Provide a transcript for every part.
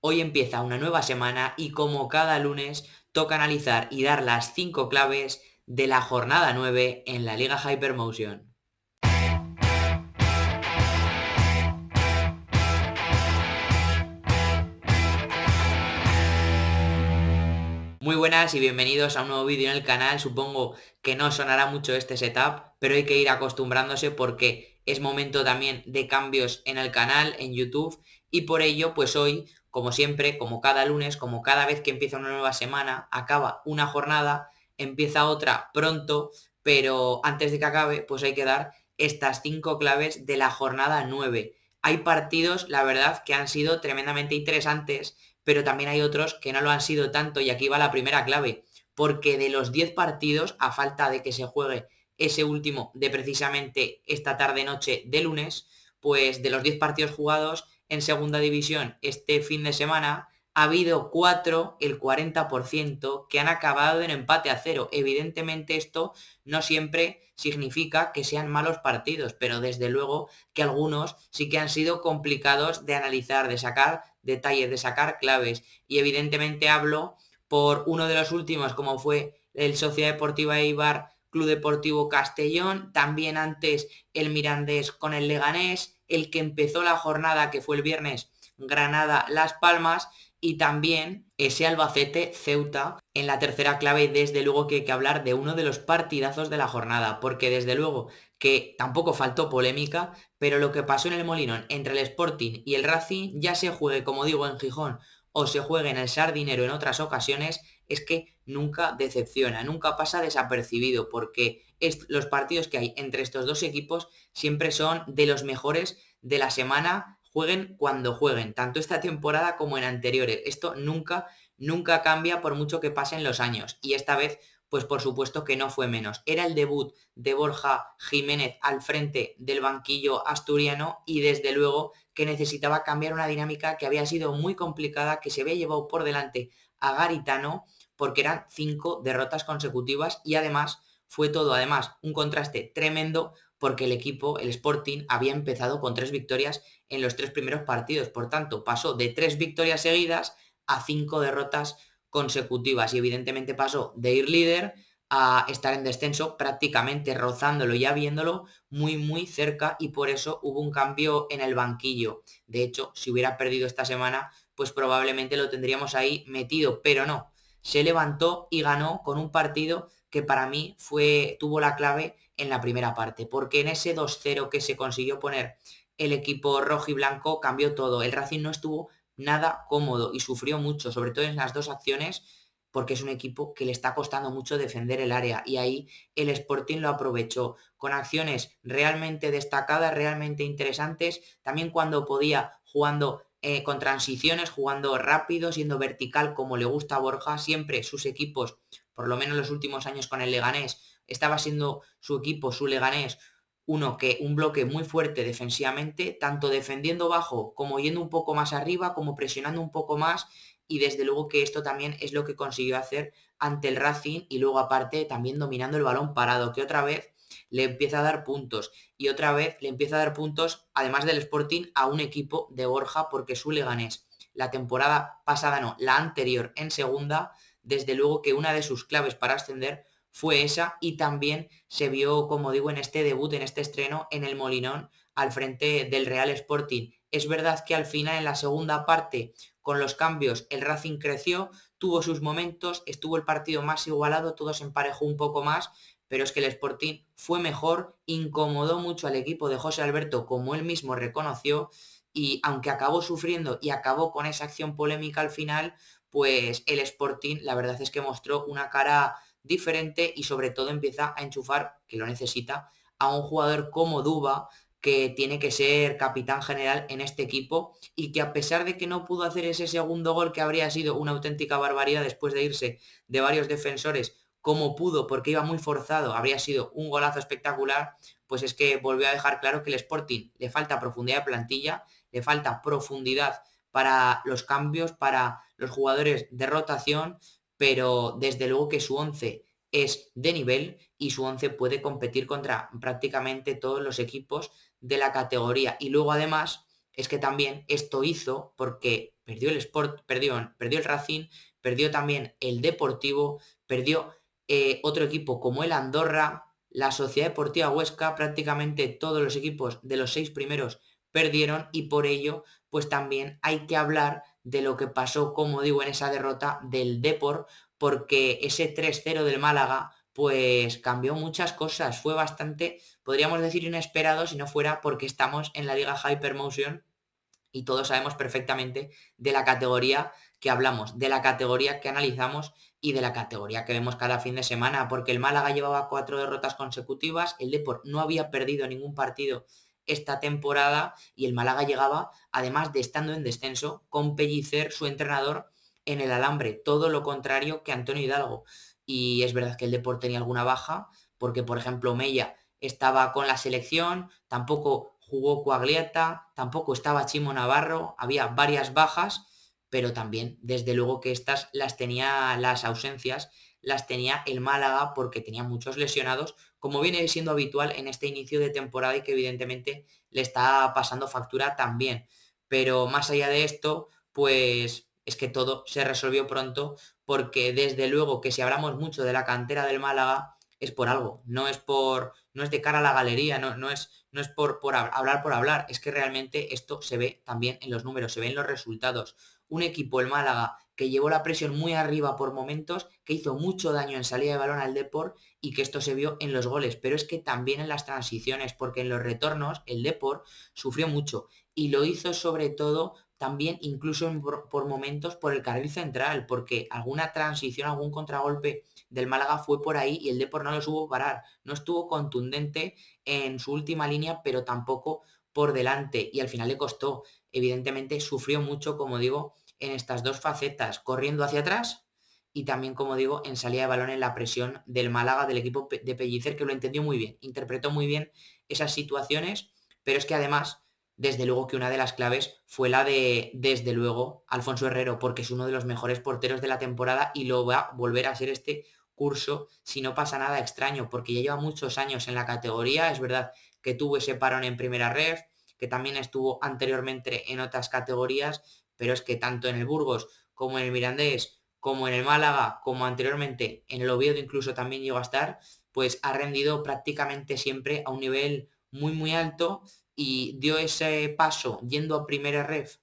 Hoy empieza una nueva semana y como cada lunes toca analizar y dar las 5 claves de la jornada 9 en la Liga Hypermotion. Muy buenas y bienvenidos a un nuevo vídeo en el canal. Supongo que no sonará mucho este setup, pero hay que ir acostumbrándose porque es momento también de cambios en el canal, en YouTube, y por ello, pues hoy, como siempre, como cada lunes, como cada vez que empieza una nueva semana, acaba una jornada, empieza otra pronto, pero antes de que acabe, pues hay que dar estas 5 claves de la jornada 9. Hay partidos, la verdad, que han sido tremendamente interesantes, pero también hay otros que no lo han sido tanto y aquí va la primera clave, porque de los 10 partidos, a falta de que se juegue ese último de precisamente esta tarde-noche de lunes, pues de los 10 partidos jugados en segunda división este fin de semana, ha habido 4, el 40%, que han acabado en empate a 0. Evidentemente esto no siempre significa que sean malos partidos, pero desde luego que algunos sí que han sido complicados de analizar, de sacar detalles, de sacar claves. Y evidentemente hablo por uno de los últimos, como fue el Sociedad Deportiva Eibar, Club Deportivo Castellón, también antes el Mirandés con el Leganés, el que empezó la jornada, que fue el viernes, Granada Las Palmas, y también ese Albacete Ceuta en la tercera clave. Desde luego que hay que hablar de uno de los partidazos de la jornada, porque desde luego que tampoco faltó polémica, pero lo que pasó en el Molinón entre el Sporting y el Racing, ya se juegue, como digo, en Gijón o se juegue en el Sardinero en otras ocasiones, es que nunca decepciona, nunca pasa desapercibido, porque los partidos que hay entre estos dos equipos siempre son de los mejores de la semana, jueguen cuando jueguen, tanto esta temporada como en anteriores. Esto nunca cambia por mucho que pasen los años, y esta vez pues por supuesto que no fue menos. Era el debut de Borja Jiménez al frente del banquillo asturiano y desde luego que necesitaba cambiar una dinámica que había sido muy complicada, que se había llevado por delante a Garitano porque eran 5 derrotas consecutivas y además fue todo un contraste tremendo porque el equipo, el Sporting, había empezado con 3 victorias en los 3 primeros partidos. Por tanto, pasó de 3 victorias seguidas a 5 derrotas consecutivas y evidentemente pasó de ir líder a estar en descenso, prácticamente rozándolo, ya viéndolo muy cerca, y por eso hubo un cambio en el banquillo. De hecho, si hubiera perdido esta semana, pues probablemente lo tendríamos ahí metido, pero no. Se levantó y ganó con un partido que para mí tuvo la clave en la primera parte, porque en ese 2-0 que se consiguió poner el equipo rojo y blanco cambió todo. El Racing no estuvo nada cómodo y sufrió mucho, sobre todo en las dos acciones, porque es un equipo que le está costando mucho defender el área, y ahí el Sporting lo aprovechó con acciones realmente destacadas, realmente interesantes, también cuando podía, jugando con transiciones, jugando rápido, siendo vertical como le gusta a Borja. Siempre sus equipos, por lo menos los últimos años con el Leganés, estaba siendo su equipo, su Leganés, un bloque muy fuerte defensivamente, tanto defendiendo bajo como yendo un poco más arriba, como presionando un poco más, y desde luego que esto también es lo que consiguió hacer ante el Racing, y luego aparte también dominando el balón parado, que otra vez le empieza a dar puntos, y otra vez le empieza a dar puntos, además del Sporting, a un equipo de Borja, porque su Leganés, la temporada pasada no, la anterior en segunda, desde luego que una de sus claves para ascender fue esa, y también se vio, como digo, en este debut, en este estreno en el Molinón, al frente del Real Sporting. Es verdad que al final, en la segunda parte, con los cambios, el Racing creció, tuvo sus momentos, estuvo el partido más igualado, todo se emparejó un poco más, pero es que el Sporting fue mejor, incomodó mucho al equipo de José Alberto, como él mismo reconoció, y aunque acabó sufriendo y acabó con esa acción polémica al final, pues el Sporting la verdad es que mostró una cara diferente y sobre todo empieza a enchufar, que lo necesita, a un jugador como Duba, que tiene que ser capitán general en este equipo, y que a pesar de que no pudo hacer ese segundo gol, que habría sido una auténtica barbaridad después de irse de varios defensores como pudo, porque iba muy forzado, habría sido un golazo espectacular, pues es que volvió a dejar claro que el Sporting le falta profundidad de plantilla, le falta profundidad para los cambios, para los jugadores de rotación, pero desde luego que su 11 es de nivel y su 11 puede competir contra prácticamente todos los equipos de la categoría. Y luego además es que también esto hizo porque perdió el Sport, perdió el Racing, perdió también el Deportivo, perdió otro equipo como el Andorra, la Sociedad Deportiva Huesca, prácticamente todos los equipos de los 6 primeros perdieron y por ello pues también hay que hablar de lo que pasó, como digo, en esa derrota del Depor, porque ese 3-0 del Málaga pues cambió muchas cosas, fue bastante, podríamos decir, inesperado si no fuera porque estamos en la Liga Hypermotion y todos sabemos perfectamente de la categoría que hablamos, de la categoría que analizamos y de la categoría que vemos cada fin de semana, porque el Málaga llevaba 4 derrotas consecutivas, el Depor no había perdido ningún partido esta temporada y el Málaga llegaba, además de estando en descenso, con Pellicer, su entrenador, en el alambre, todo lo contrario que Antonio Hidalgo. Y es verdad que el Depor tenía alguna baja, porque por ejemplo Mella estaba con la selección, tampoco jugó Coagliata, tampoco estaba Chimo Navarro, había varias bajas, pero también, desde luego que estas las tenía, las ausencias, las tenía el Málaga porque tenía muchos lesionados, como viene siendo habitual en este inicio de temporada y que evidentemente le está pasando factura también. Pero más allá de esto, pues es que todo se resolvió pronto porque desde luego que si hablamos mucho de la cantera del Málaga es por algo, no es de cara a la galería, no es por hablar por hablar, es que realmente esto se ve también en los números, se ve en los resultados. Un equipo, el Málaga, que llevó la presión muy arriba por momentos, que hizo mucho daño en salida de balón al Depor y que esto se vio en los goles, pero es que también en las transiciones, porque en los retornos el Depor sufrió mucho y lo hizo sobre todo también incluso por momentos por el carril central, porque alguna transición, algún contragolpe del Málaga fue por ahí y el Depor no lo supo parar. No estuvo contundente en su última línea, pero tampoco por delante y al final le costó. Evidentemente sufrió mucho, como digo, en estas dos facetas, corriendo hacia atrás y también, como digo, en salida de balón en la presión del Málaga, del equipo de Pellicer, que lo entendió muy bien, interpretó muy bien esas situaciones, pero es que además, desde luego que una de las claves fue la de, desde luego, Alfonso Herrero, porque es uno de los mejores porteros de la temporada y lo va a volver a ser este curso si no pasa nada extraño, porque ya lleva muchos años en la categoría, es verdad que tuvo ese parón en primera ref, que también estuvo anteriormente en otras categorías, pero es que tanto en el Burgos como en el Mirandés, como en el Málaga, como anteriormente en el Oviedo incluso también llegó a estar, pues ha rendido prácticamente siempre a un nivel muy muy alto y dio ese paso yendo a primera ref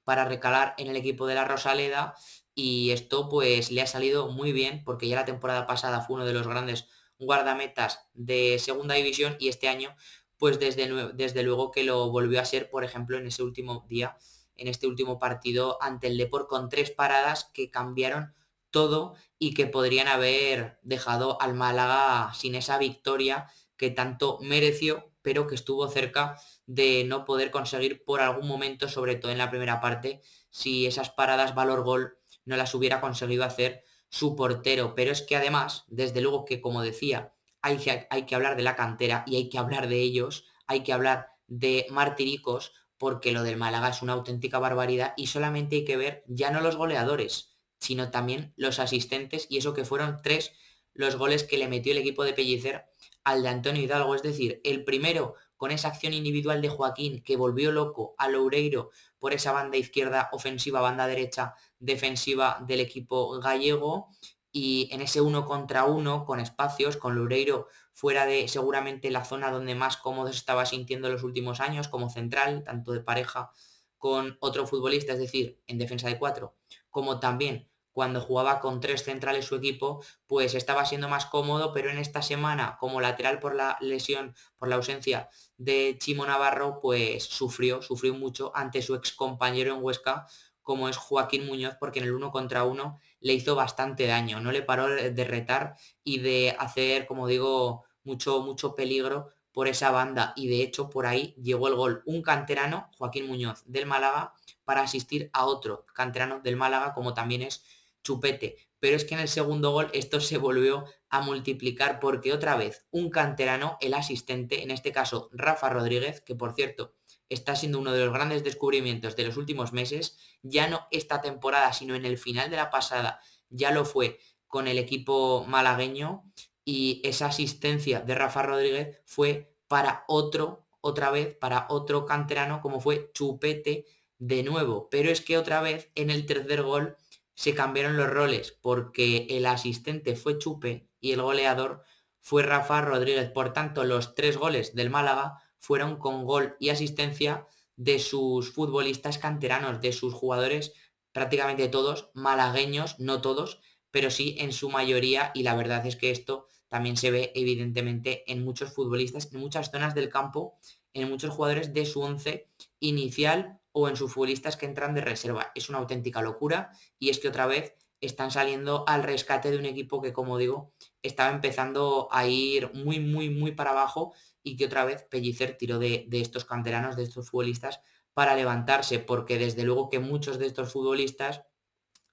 para recalar en el equipo de la Rosaleda y esto pues le ha salido muy bien porque ya la temporada pasada fue uno de los grandes guardametas de segunda división y este año pues desde luego que lo volvió a ser, por ejemplo, en ese último día, en este último partido ante el Depor con 3 paradas que cambiaron todo y que podrían haber dejado al Málaga sin esa victoria que tanto mereció, pero que estuvo cerca de no poder conseguir por algún momento, sobre todo en la primera parte, si esas paradas valor gol no las hubiera conseguido hacer su portero. Pero es que además, desde luego que como decía, hay que hablar de la cantera y hay que hablar de ellos, hay que hablar de Martiricos, porque lo del Málaga es una auténtica barbaridad y solamente hay que ver ya no los goleadores, sino también los asistentes y eso que fueron 3 los goles que le metió el equipo de Pellicer al de Antonio Hidalgo, es decir, el primero con esa acción individual de Joaquín que volvió loco a Loureiro por esa banda izquierda ofensiva, banda derecha defensiva del equipo gallego y en ese uno contra uno con espacios, con Loureiro fuera de seguramente la zona donde más cómodo se estaba sintiendo en los últimos años como central, tanto de pareja con otro futbolista, es decir, en defensa de 4, como también cuando jugaba con 3 centrales su equipo, pues estaba siendo más cómodo, pero en esta semana como lateral por la lesión, por la ausencia de Chimo Navarro, pues sufrió mucho ante su ex compañero en Huesca, como es Joaquín Muñoz, porque en el uno contra uno le hizo bastante daño, no le paró de retar y de hacer, como digo, mucho peligro por esa banda y de hecho por ahí llegó el gol un canterano, Joaquín Muñoz del Málaga, para asistir a otro canterano del Málaga como también es Chupete, pero es que en el segundo gol esto se volvió a multiplicar porque otra vez un canterano, el asistente, en este caso Rafa Rodríguez, que por cierto está siendo uno de los grandes descubrimientos de los últimos meses, ya no esta temporada, sino en el final de la pasada, ya lo fue con el equipo malagueño y esa asistencia de Rafa Rodríguez fue para otra vez para otro canterano como fue Chupete de nuevo. Pero es que otra vez en el tercer gol se cambiaron los roles porque el asistente fue Chupe y el goleador fue Rafa Rodríguez. Por tanto, los 3 goles del Málaga fueron con gol y asistencia de sus futbolistas canteranos, de sus jugadores prácticamente todos malagueños, no todos, pero sí en su mayoría, y la verdad es que esto también se ve evidentemente en muchos futbolistas, en muchas zonas del campo, en muchos jugadores de su once inicial o en sus futbolistas que entran de reserva. Es una auténtica locura y es que otra vez están saliendo al rescate de un equipo que, como digo, estaba empezando a ir muy, muy, muy para abajo y que otra vez Pellicer tiró de estos canteranos, de estos futbolistas, para levantarse, porque desde luego que muchos de estos futbolistas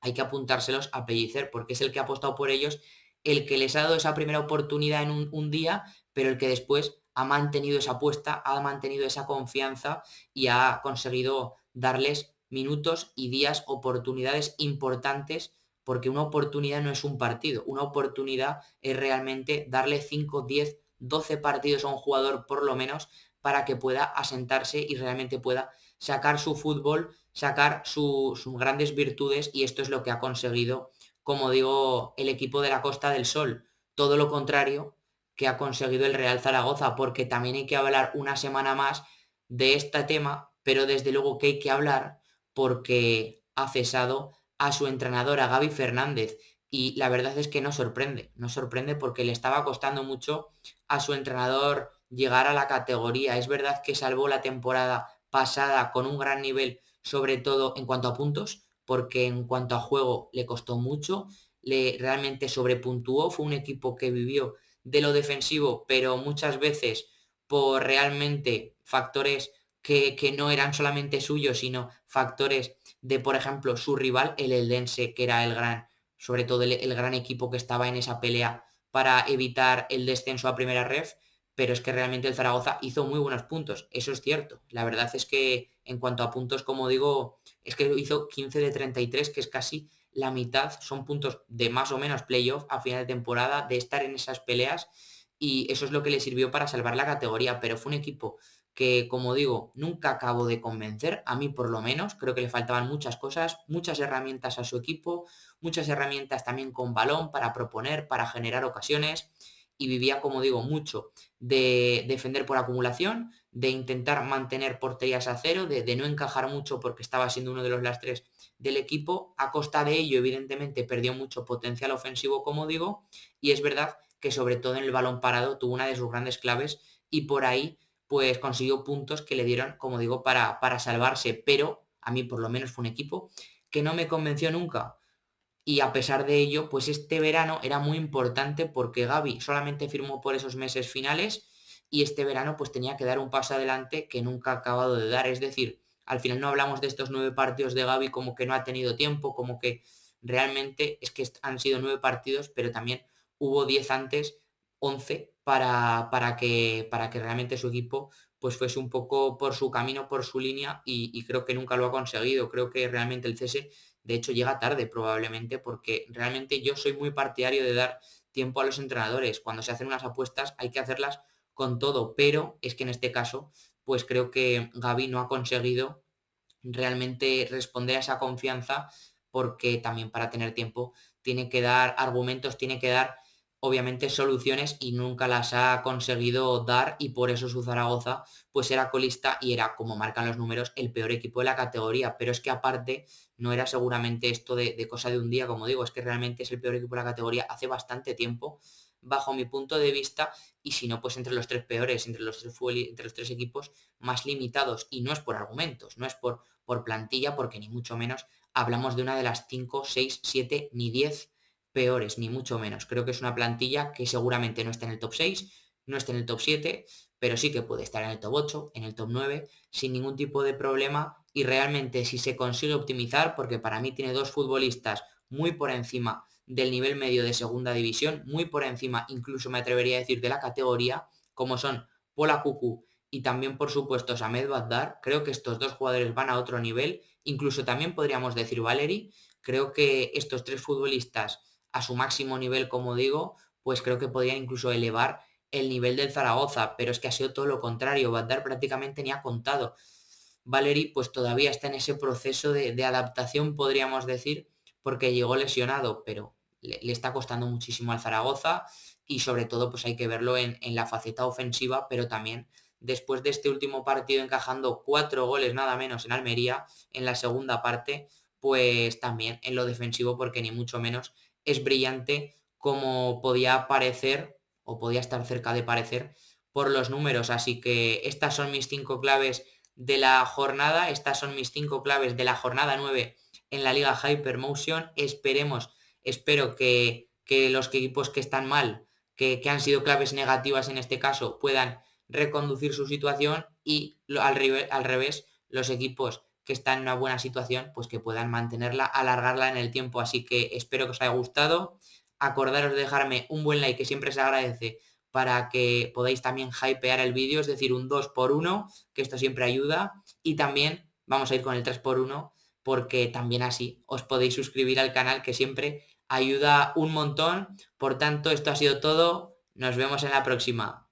hay que apuntárselos a Pellicer, porque es el que ha apostado por ellos, el que les ha dado esa primera oportunidad en un día, pero el que después ha mantenido esa apuesta, ha mantenido esa confianza y ha conseguido darles minutos y días, oportunidades importantes, porque una oportunidad no es un partido, una oportunidad es realmente darle 5, 10, 12 partidos a un jugador por lo menos para que pueda asentarse y realmente pueda sacar su fútbol, sacar sus grandes virtudes, y esto es lo que ha conseguido, como digo, el equipo de la Costa del Sol. Todo lo contrario que ha conseguido el Real Zaragoza, porque también hay que hablar una semana más de este tema, pero desde luego que hay que hablar porque ha cesado a su entrenador, a Gaby Fernández, y la verdad es que no sorprende porque le estaba costando mucho a su entrenador llegar a la categoría. Es verdad que salvó la temporada pasada con un gran nivel, sobre todo en cuanto a puntos, porque en cuanto a juego le costó mucho, le realmente sobrepuntuó, fue un equipo que vivió de lo defensivo, pero muchas veces por realmente factores que no eran solamente suyos, sino factores de, por ejemplo, su rival, el Eldense, que era el gran, sobre todo el gran equipo que estaba en esa pelea para evitar el descenso a primera ref, pero es que realmente el Zaragoza hizo muy buenos puntos, eso es cierto. La verdad es que en cuanto a puntos, como digo, es que hizo 15 de 33, que es casi la mitad, son puntos de más o menos playoff a final de temporada, de estar en esas peleas, y eso es lo que le sirvió para salvar la categoría, pero fue un equipo que, como digo, nunca acabó de convencer, a mí por lo menos, creo que le faltaban muchas cosas, muchas herramientas a su equipo, muchas herramientas también con balón para proponer, para generar ocasiones, y vivía, como digo, mucho de defender por acumulación, de intentar mantener porterías a cero, de no encajar mucho porque estaba siendo uno de los lastres del equipo. A costa de ello, evidentemente, perdió mucho potencial ofensivo, como digo, y es verdad que sobre todo en el balón parado tuvo una de sus grandes claves y por ahí pues consiguió puntos que le dieron, como digo, para salvarse, pero a mí por lo menos fue un equipo que no me convenció nunca. Y a pesar de ello, pues este verano era muy importante porque Gavi solamente firmó por esos meses finales y este verano pues tenía que dar un paso adelante que nunca ha acabado de dar. Es decir, al final no hablamos de estos 9 partidos de Gavi como que no ha tenido tiempo, como que realmente es que han sido 9 partidos, pero también hubo 10 antes, 11 para que realmente su equipo pues fuese un poco por su camino, por su línea y creo que nunca lo ha conseguido. Creo que realmente el CS de hecho llega tarde probablemente porque realmente yo soy muy partidario de dar tiempo a los entrenadores. Cuando se hacen unas apuestas hay que hacerlas con todo, pero es que en este caso pues creo que Gavi no ha conseguido realmente responder a esa confianza porque también para tener tiempo tiene que dar argumentos, tiene que dar obviamente soluciones y nunca las ha conseguido dar y por eso su Zaragoza pues era colista y era, como marcan los números, el peor equipo de la categoría, pero es que aparte no era seguramente esto de cosa de un día, como digo, es que realmente es el peor equipo de la categoría hace bastante tiempo, bajo mi punto de vista, y si no, pues entre los 3 peores, entre los tres equipos más limitados, y no es por argumentos, no es por plantilla, porque ni mucho menos hablamos de una de las 5, 6, 7 ni 10 peores, ni mucho menos. Creo que es una plantilla que seguramente no está en el top 6, no está en el top 7, pero sí que puede estar en el top 8, en el top 9, sin ningún tipo de problema. Y realmente si se consigue optimizar, porque para mí tiene 2 futbolistas muy por encima del nivel medio de segunda división, muy por encima, incluso me atrevería a decir, de la categoría, como son Pola Cucu y también por supuesto Samed Baddar. Creo que estos 2 jugadores van a otro nivel, incluso también podríamos decir Valeri. Creo que estos 3 futbolistas a su máximo nivel, como digo, pues creo que podrían incluso elevar el nivel del Zaragoza, pero es que ha sido todo lo contrario. Bandar prácticamente ni ha contado. Valeri pues todavía está en ese proceso de adaptación, podríamos decir, porque llegó lesionado, pero le está costando muchísimo al Zaragoza y sobre todo pues hay que verlo en la faceta ofensiva, pero también después de este último partido encajando 4 goles nada menos en Almería en la segunda parte, pues también en lo defensivo, porque ni mucho menos es brillante como podía parecer o podía estar cerca de parecer por los números. Así que estas son mis 5 claves de la jornada, estas son mis 5 claves de la jornada 9 en la Liga Hypermotion. Espero que los equipos que están mal, que han sido claves negativas en este caso, puedan reconducir su situación y al revés, los equipos que están en una buena situación, pues que puedan mantenerla, alargarla en el tiempo. Así que espero que os haya gustado. Acordaros de dejarme un buen like, que siempre se agradece, para que podáis también hypear el vídeo, es decir, un 2x1, que esto siempre ayuda. Y también vamos a ir con el 3x1, porque también así os podéis suscribir al canal, que siempre ayuda un montón. Por tanto, esto ha sido todo. Nos vemos en la próxima.